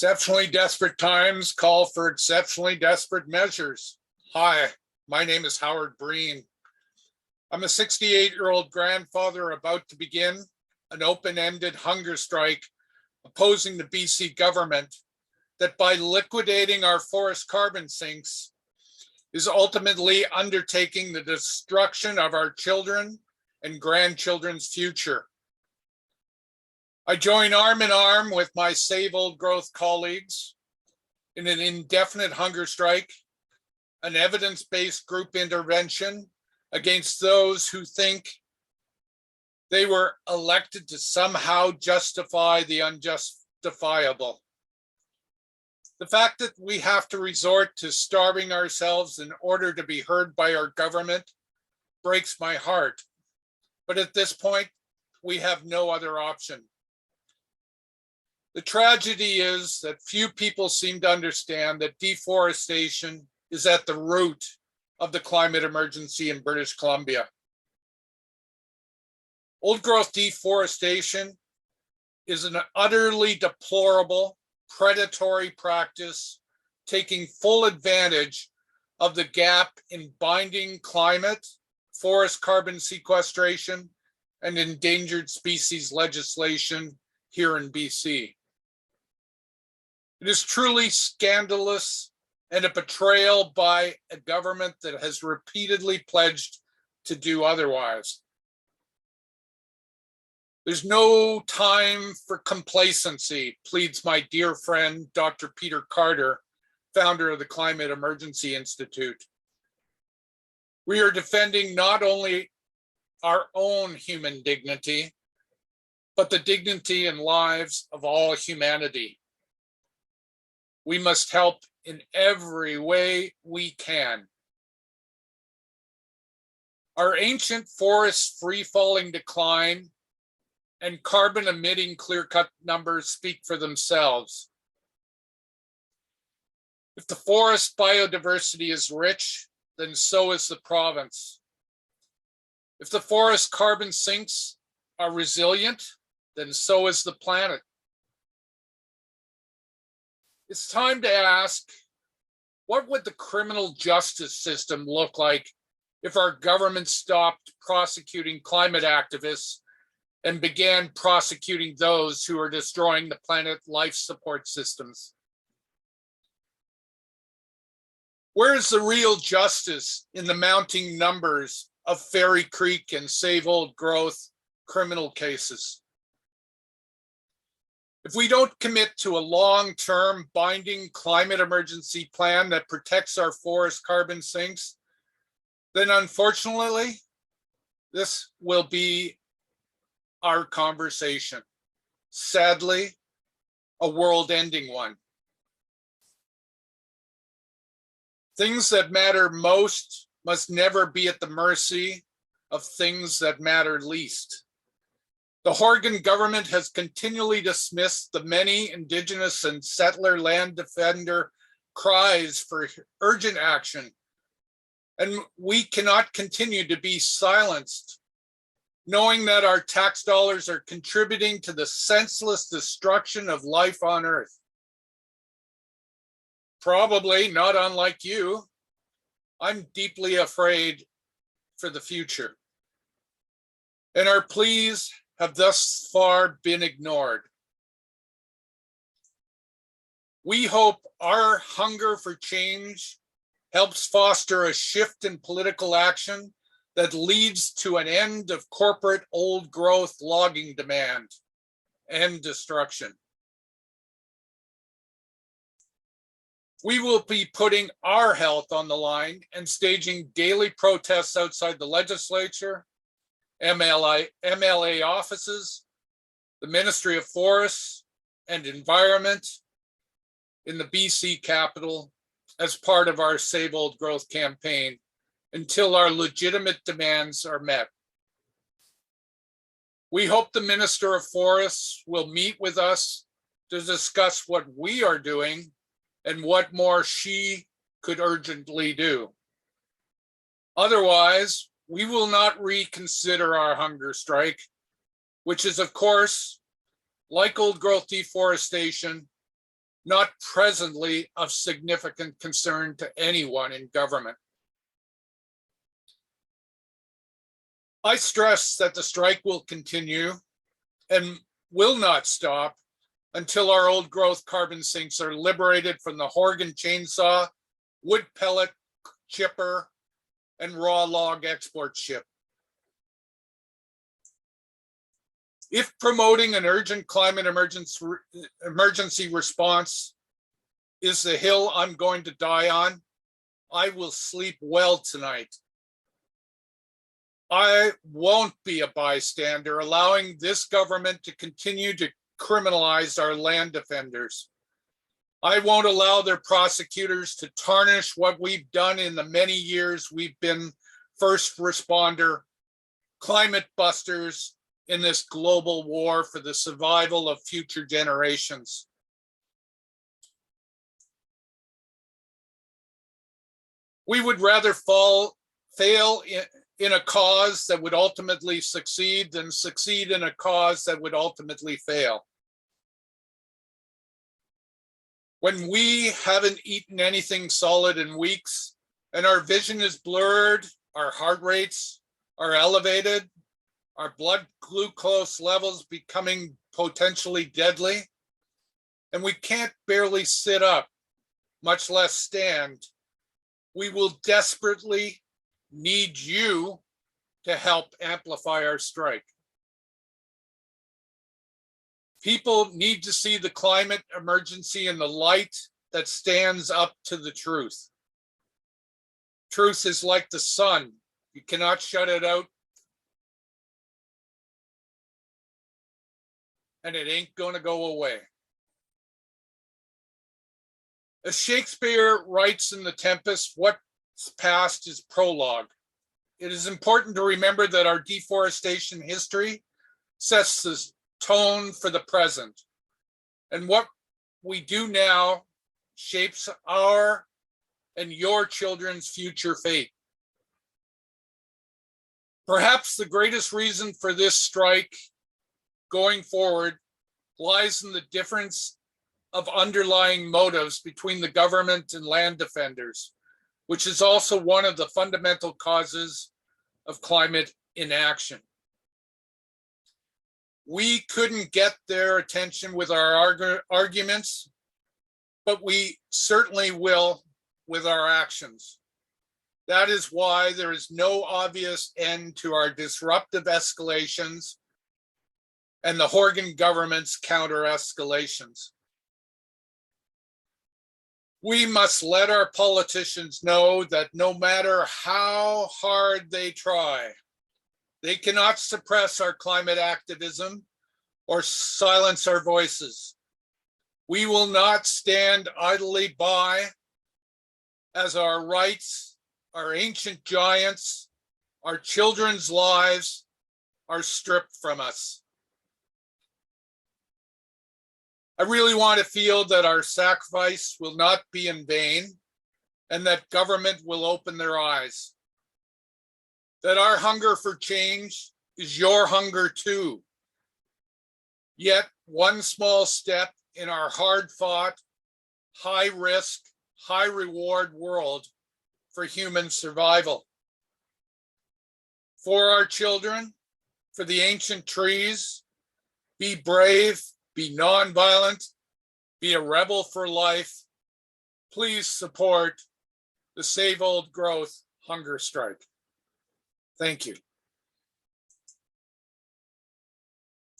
Exceptionally desperate times call for exceptionally desperate measures. Hi, my name is Howard Breen. I'm a 68-year-old grandfather about to begin an open-ended hunger strike opposing the BC government that by liquidating our forest carbon sinks is ultimately undertaking the destruction of our children and grandchildren's future. I join arm in arm with my Save Old Growth colleagues in an indefinite hunger strike, an evidence-based group intervention against those who think they were elected to somehow justify the unjustifiable. The fact that we have to resort to starving ourselves in order to be heard by our government breaks my heart. But at this point, we have no other option. The tragedy is that few people seem to understand that deforestation is at the root of the climate emergency in British Columbia. Old growth deforestation is an utterly deplorable, predatory practice taking full advantage of the gap in binding climate, forest carbon sequestration, and endangered species legislation here in BC. It is truly scandalous and a betrayal by a government that has repeatedly pledged to do otherwise. There's no time for complacency, pleads my dear friend, Dr. Peter Carter, founder of the Climate Emergency Institute. We are defending not only our own human dignity, but the dignity and lives of all humanity. We must help in every way we can. Our ancient forest free-falling decline and carbon-emitting clear-cut numbers speak for themselves. If the forest biodiversity is rich, then so is the province. If the forest carbon sinks are resilient, then so is the planet. It's time to ask, what would the criminal justice system look like if our government stopped prosecuting climate activists and began prosecuting those who are destroying the planet life support systems? Where is the real justice in the mounting numbers of Fairy Creek and Save Old Growth criminal cases? If we don't commit to a long-term binding climate emergency plan that protects our forest carbon sinks, then unfortunately, this will be our conversation. Sadly, a world-ending one. Things that matter most must never be at the mercy of things that matter least. The Horgan government has continually dismissed the many Indigenous and settler land defender cries for urgent action, and we cannot continue to be silenced, knowing that our tax dollars are contributing to the senseless destruction of life on Earth. Probably not unlike you, I'm deeply afraid for the future, and our pleas have thus far been ignored. We hope our hunger for change helps foster a shift in political action that leads to an end of corporate old growth logging demand and destruction. We will be putting our health on the line and staging daily protests outside the legislature, MLA offices, the Ministry of Forests and Environment in the BC capital as part of our Save Old Growth campaign until our legitimate demands are met. We hope the Minister of Forests will meet with us to discuss what we are doing and what more she could urgently do. Otherwise, we will not reconsider our hunger strike, which is, of course, like old growth deforestation, not presently of significant concern to anyone in government. I stress that the strike will continue and will not stop until our old growth carbon sinks are liberated from the Horgan chainsaw, wood pellet chipper, and raw log export ship. If promoting an urgent climate emergency response is the hill I'm going to die on, I will sleep well tonight. I won't be a bystander allowing this government to continue to criminalize our land defenders. I won't allow their prosecutors to tarnish what we've done in the many years we've been first responder, climate busters in this global war for the survival of future generations. We would rather fail in a cause that would ultimately succeed than succeed in a cause that would ultimately fail. When we haven't eaten anything solid in weeks and our vision is blurred, our heart rates are elevated, our blood glucose levels becoming potentially deadly, and we can't barely sit up, much less stand, we will desperately need you to help amplify our strike. People need to see the climate emergency in the light that stands up to the truth. Truth is like the sun. You cannot shut it out, and it ain't gonna go away. As Shakespeare writes in The Tempest, what's past is prologue. It is important to remember that our deforestation history sets the tone for the present, and what we do now shapes our and your children's future fate. Perhaps the greatest reason for this strike going forward lies in the difference of underlying motives between the government and land defenders, which is also one of the fundamental causes of climate inaction. We couldn't get their attention with our arguments, but we certainly will with our actions. That is why there is no obvious end to our disruptive escalations and the Horgan government's counter escalations. We must let our politicians know that no matter how hard they try, they cannot suppress our climate activism or silence our voices. We will not stand idly by as our rights, our ancient giants, our children's lives are stripped from us. I really want to feel that our sacrifice will not be in vain and that government will open their eyes. That our hunger for change is your hunger too. Yet one small step in our hard-fought, high-risk, high-reward world for human survival. For our children, for the ancient trees, be brave, be nonviolent, be a rebel for life. Please support the Save Old Growth hunger strike. Thank you.